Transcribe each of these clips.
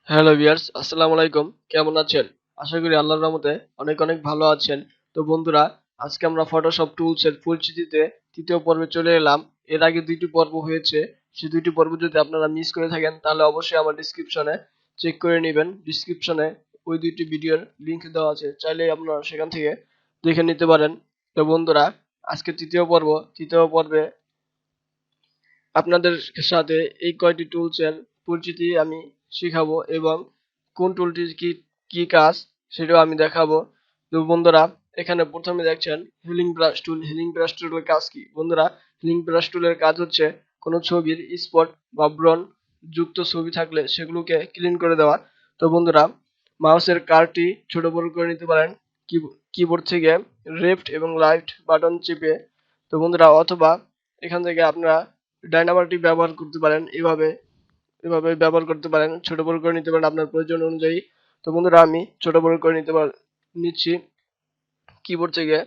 Hello viewers, আসসালামু আলাইকুম। কেমন আছেন? আশা করি আল্লাহর রহমতে অনেক অনেক ভালো আছেন। তো বন্ধুরা, আজকে আমরা ফটোশপ টুলসের পরিচিতিতে তৃতীয় পর্বে চলে এলাম। এর আগে দুইটি পর্ব হয়েছে। সেই দুইটি পর্ব যদি আপনারা মিস করে থাকেন তাহলে অবশ্যই আমার ডিসক্রিপশনে চেক করে নেবেন। ডিসক্রিপশনে ওই দুইটি ভিডিওর লিংক দেওয়া আছে, চাইলে আপনারা সেখান থেকে দেখে নিতে পারেন। তো বন্ধুরা, আজকে তৃতীয় পর্বে আপনাদের সাথে এই কয়টি টুলসের পরিচিতি আমি শিখাবো এবং কোন টুলটির কি কি কাজ সেটাও আমি দেখাবো। তো বন্ধুরা, এখানে প্রথমে দেখছেন হিলিং ব্রাশ টুলের কাজ কি? বন্ধুরা, হিলিং ব্রাশ টুলের কাজ হচ্ছে কোনো ছবির স্পট বা ব্রণ যুক্ত ছবি থাকলে সেগুলোকে ক্লিন করে দেওয়া। তো বন্ধুরা, মাউসের কার্ভটি ছোট বড় করে নিতে পারেন কিবোর্ড থেকে লেফট এবং রাইট বাটন চেপে। তো বন্ধুরা, অথবা এখান থেকে আপনারা ডায়নামাইটটি ব্যবহার করতে পারেন। এভাবে ব্যবহার করতে পারেন, ছোট বড় করে নিতে পারেন আপনার প্রয়োজন অনুযায়ী। তো বন্ধুরা, আমি ছোট বড় করে নিচ্ছি কিবোর্ড থেকে।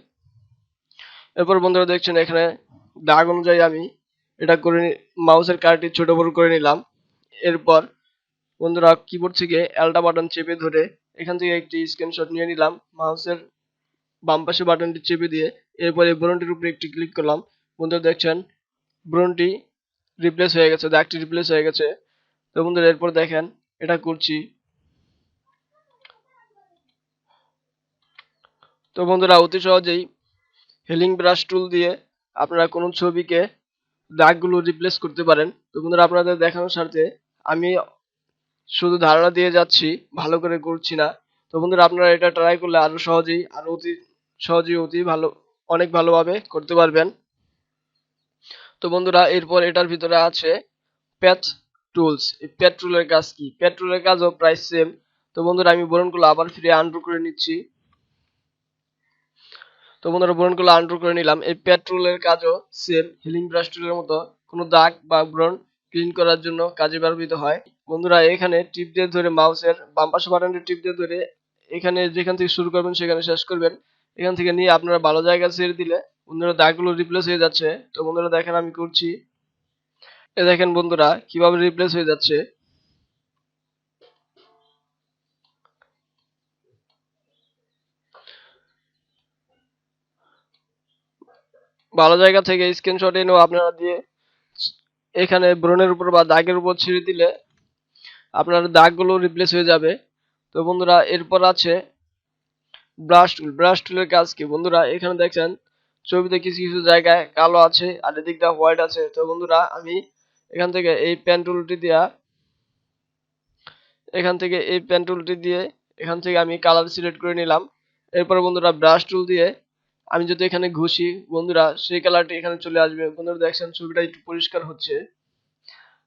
এরপর বন্ধুরা দেখছেন এখানে দাগ অনুযায়ী আমি এটা মাউসের কার্ভটি ছোট বড় করে নিলাম। এরপর বন্ধুরা, কিবোর্ড থেকে অ্যাল্টা বাটন চেপে ধরে এখান থেকে একটি স্ক্রিনশট নিয়ে নিলাম মাউসের বাম পাশে বাটনটি চেপে দিয়ে। এরপর এই ব্রণটির উপরে একটি ক্লিক করলাম। বন্ধুরা দেখছেন ব্রণটি রিপ্লেস হয়ে গেছে, দাগটি রিপ্লেস হয়ে গেছে। তো বন্ধুরা, এরপর দেখেন এটা করছি। তো বন্ধুরা, অতি সহজেই হিলিং ব্রাশ টুল দিয়ে আপনারা কোনো ছবিকে দাগগুলো রিপ্লেস করতে পারেন। তো বন্ধুরা, আপনাদের দেখানোর স্বার্থে আমি শুধু ধারণা দিয়ে যাচ্ছি, ভালো করে করছি না। তো বন্ধুরা, আপনারা এটা ট্রাই করলে আরো অতি সহজেই অনেক ভালোভাবে করতে পারবেন। তো বন্ধুরা, এরপর এটার ভিতরে আছে প্যাথ টুলস। এই প্যাথ টুলের কাজ কি? প্যাথ টুলের কাজও প্রায় সেম। তো বন্ধুরা, আমি বরণগুলো আবার ফিরে আনডু করে নিচ্ছি। তো বন্ধুরা, ব্রণগুলো আনডু করে নিলাম। এই প্যাড টুলের কাজও সেম হিলিং ব্রাশ টুলের মতো কোনো দাগ বা ব্রণ ক্লিন করার জন্য কাজে ব্যবহৃত হয়। বন্ধুরা, এখানে টিপ দিয়ে ধরে মাউসের বাম পাশে বাটনটি টিপ দিয়ে ধরে এখানে যেখান থেকে শুরু করবেন সেখানে শেষ করবেন। এখান থেকে নিয়ে আপনারা ভালো জায়গা ছেড়ে দিলে বন্ধুরা দাগগুলো রিপ্লেস হয়ে যাচ্ছে। তো বন্ধুরা দেখেন আমি করছি। এ দেখেন বন্ধুরা কিভাবে রিপ্লেস হয়ে যাচ্ছে। ভালো জায়গা থেকে স্ক্রিনশট এনেও আপনারা দিয়ে এখানে ব্রণের উপর বা দাগের উপর ছেড়ে দিলে আপনার দাগগুলো রিপ্লেস হয়ে যাবে। তো বন্ধুরা, এরপর আছে ব্রাশ টুল। ব্রাশ টুলের কাজ কি? বন্ধুরা, এখানে দেখছেন ছবিতে কিছু কিছু জায়গায় কালো আছে আর এদিকটা হোয়াইট আছে। তো বন্ধুরা, আমি এখান থেকে এই পেন টুলটি দিয়ে এখান থেকে আমি কালার সিলেক্ট করে নিলাম। এরপর বন্ধুরা, ব্রাশ টুল দিয়ে আমি যদি এখানে ঘষি বন্ধুরা, সেই কালারটি এখানে চলে আসবে। বন্ধুরা দেখছেন ছবিটা একটু পরিষ্কার হচ্ছে।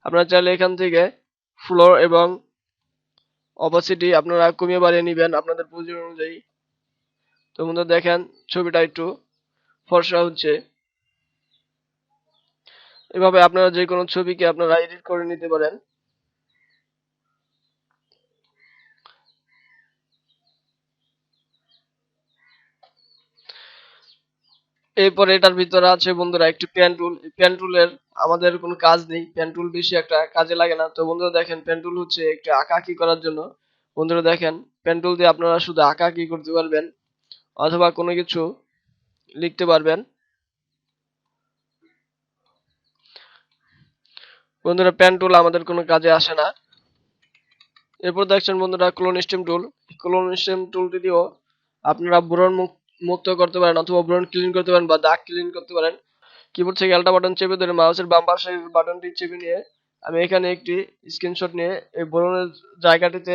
আপনারা চাইলে এখান থেকে ফ্লোর এবং অপাসিটি আপনারা কমিয়ে বাড়িয়ে নেবেন আপনাদের প্রয়োজন অনুযায়ী। তো বন্ধুরা দেখেন ছবিটা একটু ফর্সা হচ্ছে। এভাবে আপনারা যে কোনো ছবিকে আপনারা এডিট করে নিতে পারেন। এরপর এটার ভিতরে আছে বন্ধুরা একটি পেন টুল। পেন টুলের আমাদের কোনো কাজ নেই, পেন টুল বেশি একটা কাজে লাগে না। তো বন্ধুরা দেখেন পেন টুল হচ্ছে একটি আঁকাআঁকি করার জন্য। বন্ধুরা দেখেন পেন টুল দিয়ে আপনারা শুধু আঁকাআঁকি করতে পারবেন অথবা কোনো কিছু লিখতে পারবেন। বন্ধুরা, পেন টুল আমাদের কোনো কাজে আসে না। এরপর দেখছেন বন্ধুরা ক্লোন স্টেম টুল। ক্লোন স্টেম টুলটি দিয়েও আপনারা ব্রণ মুক্ত করতে পারেন অথবা ব্রণ ক্লিন করতে পারেন বা দাগ ক্লিন করতে পারেন। কিবোর্ড থেকে অ্যাল্টা বাটন চেপে ধরে মাউসের বাম পাশের বাটনটি চেপে নিয়ে আমি এখানে একটি স্ক্রিনশট নিয়ে এই ব্রণের জায়গাটিতে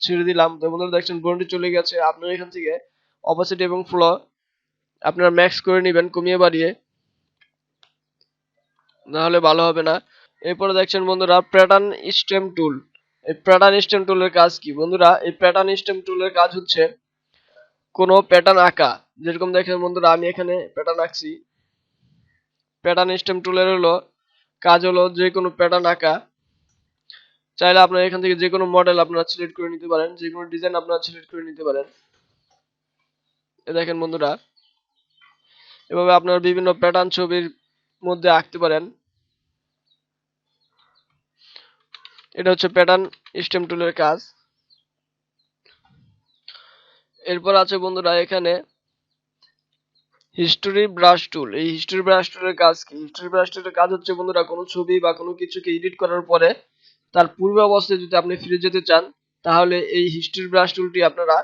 ছেড়ে দিলাম। তো বন্ধুরা দেখছেন ব্রণটি চলে গেছে। আপনারা এখান থেকে অপাসিটি এবং ফ্লো আপনারা ম্যাক্স করে নেবেন কমিয়ে বাড়িয়ে, না হলে ভালো হবে না। এরপরে দেখছেন বন্ধুরা প্যাটার্ন স্টেম টুল। এই প্যাটার্ন স্টেম টুলের কাজ কি? বন্ধুরা, এই প্যাটার্ন স্টেম টুলের কাজ হচ্ছে কোনো প্যাটার্ন আঁকা। যেরকম দেখেন বন্ধুরা, আমি এখানে প্যাটার্ন আঁকছি। প্যাটার্ন স্টেম টুলের কাজ হলো যে কোনো প্যাটার্ন আঁকা। চাইলে আপনারা এখান থেকে যে কোনো মডেল আপনারা সিলেক্ট করে নিতে পারেন, যে কোনো ডিজাইন আপনারা সিলেক্ট করে নিতে পারেন। এ দেখেন বন্ধুরা, এভাবে আপনারা বিভিন্ন প্যাটার্ন ছবির মধ্যে আঁকতে পারেন। এটা হচ্ছে প্যাটার্ন স্টেম টুলের কাজ। এরপর আছে বন্ধুরা এখানে হিস্টোরি ব্রাশ টুল। এই হিস্টোরি ব্রাশ টুলের কাজ কি? হিস্টোরি ব্রাশ টুলের কাজ হচ্ছে বন্ধুরা কোনো ছবি বা কোনো কিছুকে এডিট করার পরে তার পূর্ব অবস্থায় যদি আপনি ফিরে যেতে চান তাহলে এই হিস্টোরি ব্রাশ টুলটি আপনারা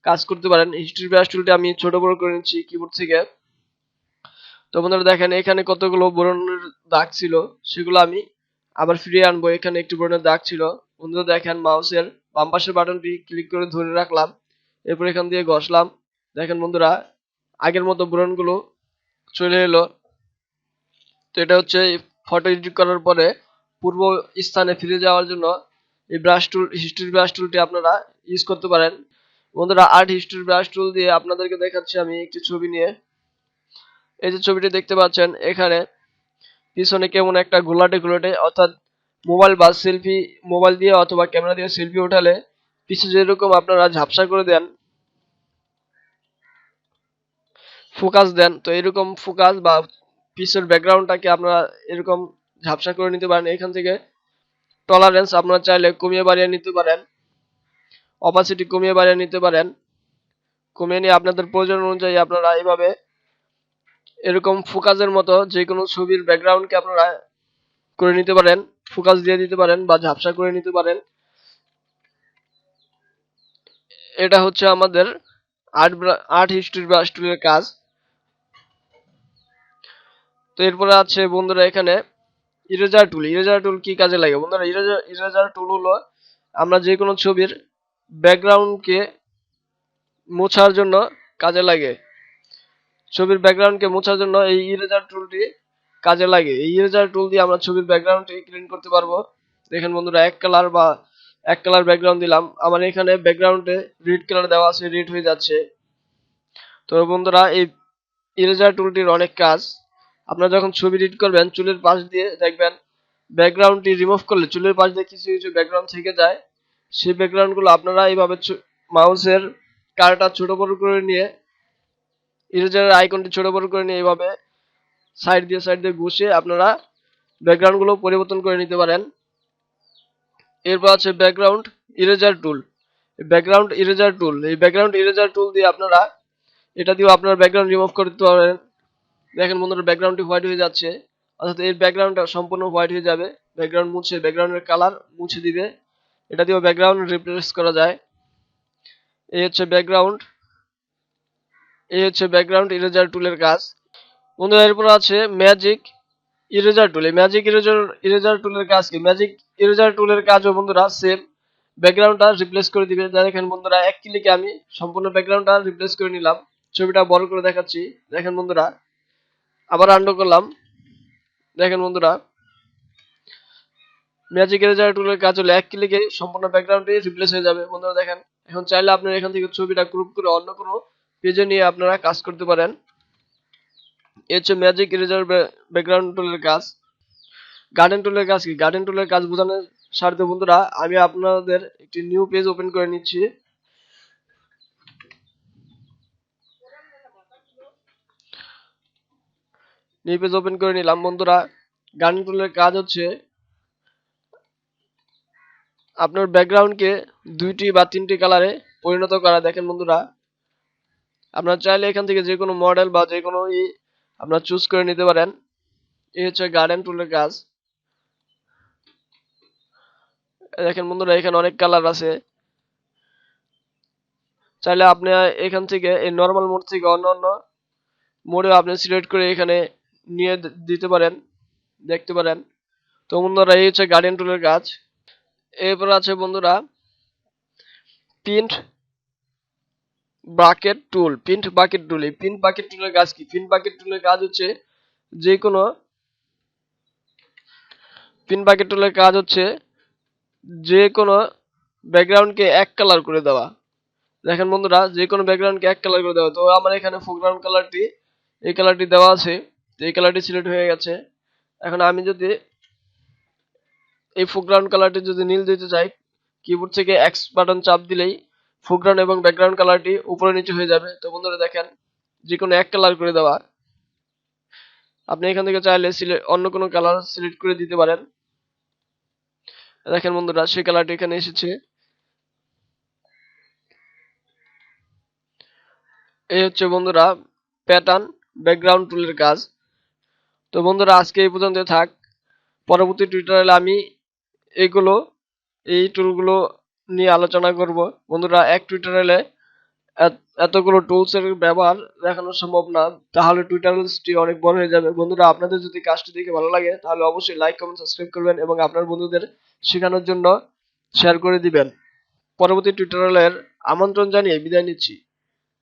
কাজ করতে পারেন। হিস্টোরি ব্রাশ টুলটি আমি ছোট বড় করে নিচ্ছি কিবোর্ড থেকে। তো বন্ধুরা দেখেন এখানে কতগুলো বর্ণের দাগ ছিল, সেগুলো আমি আবার ফিরিয়ে আনবো। এখানে একটি বর্ণের দাগ ছিল, বন্ধুরা দেখেন মাউসের বাম পাশের বাটনটি ক্লিক করে ধরে রাখলাম, এরপর এখান দিয়ে ঘষলাম। দেখেন বন্ধুরা আগের মতো বর্ণগুলো চলে এলো। তো এটা হচ্ছে ফটো এডিট করার পরে পূর্ব স্থানে ফিরে যাওয়ার জন্য এই ব্রাশ টুল, হিস্টোরি ব্রাশ টুলটি আপনারা ইউজ করতে পারেন। বন্ধুরা আর্ট হিস্টোরি ব্রাশ টুল দিয়ে আপনাদেরকে দেখাচ্ছি আমি একটি ছবি নিয়ে। এই যে ছবিটি দেখতে পাচ্ছেন এখানে পিছনে কেমন একটা ঘোলাটে ঘোলাটে, অর্থাৎ মোবাইল বা সেলফি, মোবাইল দিয়ে অথবা ক্যামেরা দিয়ে সেলফি ওঠালে পিছে যেরকম আপনারা ঝাপসা করে দেন, ফোকাস দেন, তো এরকম ফোকাস বা পিছের ব্যাকগ্রাউন্ডটাকে আপনারা এরকম ঝাপসা করে নিতে পারেন। এখান থেকে টলারেন্স আপনারা চাইলে কমিয়ে বাড়িয়ে নিতে পারেন, অপাসিটি কমিয়ে বাড়িয়ে নিতে পারেন। কমিয়ে নিয়ে আপনাদের প্রয়োজন অনুযায়ী আপনারা এইভাবে এরকম ফোকাসের মতো যে কোনো ছবির ব্যাকগ্রাউন্ডকে আপনারা করে নিতে পারেন, ফোকাস দিয়ে দিতে পারেন বা ঝাপসা করে নিতে পারেন। এটা হচ্ছে আমাদের আর্ট হিস্ট্রি ব্রাশ টুলের কাজ। তো এরপরে আছে বন্ধুরা এখানে ইরেজার টুল। ইরেজার টুল কি কাজে লাগে বন্ধুরা? ইরেজার টুল হলো আমরা যে কোনো ছবির ব্যাকগ্রাউন্ডকে মোছার জন্য কাজে লাগে। ছবির ব্যাকগ্রাউন্ডকে মোছার জন্য এই ইরেজার টুলটি কাজে লাগে। এই ইরেজার টুল দিয়ে আমরা ছবির ব্যাকগ্রাউন্ডটি ক্লিন করতে পারবো। দেখেন বন্ধুরা এক কালার ব্যাকগ্রাউন্ড দিলাম, আমার এখানে ব্যাকগ্রাউন্ডে রেড কালার দেওয়া আছে, রেড হয়ে যাচ্ছে। তো বন্ধুরা এই ইরেজার টুলটির অনেক কাজ। আপনারা যখন ছবি এডিট করবেন চুলের পাশ দিয়ে দেখবেন ব্যাকগ্রাউন্ডটি রিমুভ করলে চুলের পাশ দিয়ে কিছু কিছু ব্যাকগ্রাউন্ড থেকে যায়। সেই ব্যাকগ্রাউন্ডগুলো আপনারা এইভাবে মাউসের কার্টা ছোট বড় করে নিয়ে, ইরেজারের আইকনটি ছোট বড় করে নিয়ে এইভাবে সাইড দিয়ে ঘষে আপনারা ব্যাকগ্রাউন্ডগুলো পরিবর্তন করে নিতে পারেন। এরপর আছে ব্যাকগ্রাউন্ড ইরেজার টুল। এই ব্যাকগ্রাউন্ড ইরেজার টুল দিয়ে আপনারা এটা দিয়েও আপনার ব্যাকগ্রাউন্ড রিমুভ করতে পারেন। দেখেন বন্ধুরা ব্যাকগ্রাউন্ডটি হোয়াইট হয়ে যাচ্ছে, অর্থাৎ এই ব্যাকগ্রাউন্ডটা সম্পূর্ণ হোয়াইট হয়ে যাবে। ব্যাকগ্রাউন্ড মুছে ব্যাকগ্রাউন্ডের কালার মুছে দিবে, এটা দিয়েও ব্যাকগ্রাউন্ড রিপ্লেস করা যায়। এই হচ্ছে ব্যাকগ্রাউন্ড ইরেজার টুলের কাজ। বন্ধুরা এরপর আছে ম্যাজিক ইরেজার টুল। এই ম্যাজিক ইরেজার টুলের কাজ কি? ম্যাজিক ইরেজার টুলের কাজও বন্ধুরা সেম, ব্যাকগ্রাউন্ডটা রিপ্লেস করে দিবে। দেখেন বন্ধুরা এক ক্লিকে আমি সম্পূর্ণ ব্যাকগ্রাউন্ডটা রিপ্লেস করে নিলাম। ছবিটা বড় করে দেখাচ্ছি, দেখেন বন্ধুরা। আবার আনডু করলাম, দেখেন বন্ধুরা ম্যাজিক ইরেজার টুলের কাজ হলো এক ক্লিকে সম্পূর্ণ ব্যাকগ্রাউন্ডটি রিপ্লেস হয়ে যাবে। বন্ধুরা দেখেন এখন চাইলে আপনারা এখান থেকে ছবিটা গ্রুপ করে অন্য কোনো পেজে নিয়ে আপনারা কাজ করতে পারেন। এই হচ্ছে ম্যাজিক ইরেজার ব্যাকগ্রাউন্ড টুলের কাজ। গার্ডেন টুলের কাজ কি? গার্ডেন টুলের কাজ বোঝানোর স্বার্থে বন্ধুরা আমি আপনাদের একটি নিউ পেজ ওপেন করে নিচ্ছি। নিউ পেজ ওপেন করে নিলাম। বন্ধুরা গার্ডেন টুলের কাজ হচ্ছে আপনার ব্যাকগ্রাউন্ডকে দুইটি বা তিনটি কালারে পরিণত করা। দেখেন বন্ধুরা আপনারা চাইলে এখান থেকে যে কোনো মডেল বা যে কোনো আপনারা চুজ করে নিতে পারেন। এই হচ্ছে গার্ডেন টুলের কাজ। দেখেন বন্ধুরা এখানে অনেক কালার আছে, চাইলে আপনি এখান থেকে এই নরমাল মোড থেকে অন্য অন্য মোডেও আপনি সিলেক্ট করে এখানে নিয়ে দিতে পারেন, দেখতে পারেন। তো বন্ধুরা এই হচ্ছে গার্ডেন টুলের কাজ। এরপর আছে বন্ধুরা প্রিন্ট বাকেট টুল। এই প্রিন্ট বাকেট টুলের কাজ কি? প্রিন্ট বাকেট টুলের কাজ হচ্ছে যে কোনো প্রিন্ট বাকেট টুলের কাজ হচ্ছে যে কোনো ব্যাকগ্রাউন্ডকে এক কালার করে দেওয়া। দেখেন বন্ধুরা যে কোনো ব্যাকগ্রাউন্ডকে এক কালার করে দেওয়া। তো আমার এখানে ফোরগ্রাউন্ড কালারটি এই কালারটি দেওয়া আছে, তো এই কালারটি সিলেক্ট হয়ে গেছে। এখন আমি যদি এই ফোরগ্রাউন্ড কালারটি যদি নীল দিতে চাই, কিবোর্ড থেকে এক্স বাটন চাপ দিলেই ফোরগ্রাউন্ড এবং ব্যাকগ্রাউন্ড কালারটি উপরে নিচে হয়ে যাবে। তো বন্ধুরা দেখেন যে কোনো এক কালার করে দেওয়া। আপনি এখান থেকে চাইলে অন্য কোনো কালার সিলেক্ট করে দিতে পারেন। দেখেন বন্ধুরা সেই কালারটি এখানে এসেছে। এই হচ্ছে বন্ধুরা প্যাটার্ন ব্যাকগ্রাউন্ড টুলের কাজ। তো বন্ধুরা আজকে এই পর্যন্ত থাক। পরবর্তী টিউটোরিয়ালে আমি এগুলো এই টুলগুলো নিয়ে আলোচনা করব। বন্ধুরা এক টিউটোরিয়ালে এতগুলো টুলস এর ব্যবহার দেখানো সম্ভব না, তাহলে টিউটোরিয়ালসটি অনেক বড় হয়ে যাবে। বন্ধুরা আপনাদের যদি কাজটি দেখে ভালো লাগে তাহলে অবশ্যই লাইক কমেন্ট সাবস্ক্রাইব করবেন এবং আপনার বন্ধুদের শেখানোর জন্য শেয়ার করে দিবেন। পরবর্তী টিউটোরিয়ালের আমন্ত্রণ জানিয়ে বিদায় নিচ্ছি।